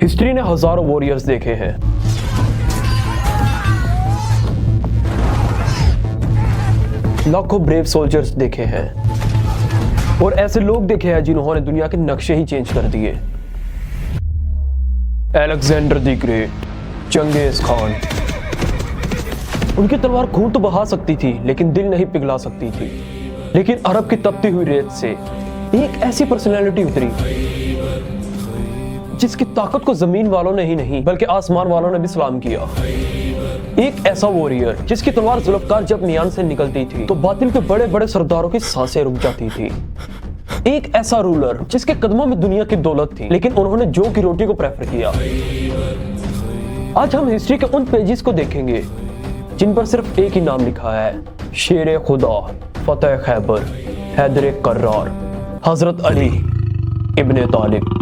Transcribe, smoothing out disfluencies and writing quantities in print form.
History ने हजारों warriors देखे हैं, लाखों ब्रेव सोल्जर्स देखे हैं और ऐसे लोग देखे हैं जिन्होंने दुनिया के नक्शे ही चेंज कर दिए। अलेक्जेंडर द ग्रेट, चंगेज खान। उनकी तलवार खून तो बहा सकती थी लेकिन दिल नहीं पिघला सकती थी। लेकिन अरब की तपती हुई रेत से एक ऐसी पर्सनैलिटी उतरी जिसकी ताकत को जमीन वालों ने ही नहीं बल्कि आसमान वालों ने भी सलाम किया। एक ऐसा वॉरियर जिसकी तलवार जुल्फकार जब मियान से निकलती थी तो बातिल के बड़े बड़े सरदारों की सांसें रुक जाती थी। एक ऐसा रूलर जिसके कदमों में दुनिया की दौलत थी लेकिन उन्होंने जौ की रोटी को प्रेफर किया। आज हम हिस्ट्री के उन पेजेस को देखेंगे जिन पर सिर्फ एक ही नाम लिखा है, शेर खुदा, फतेह खैबर, हैदर कर्रार, हजरत अली इब्ने तालिब।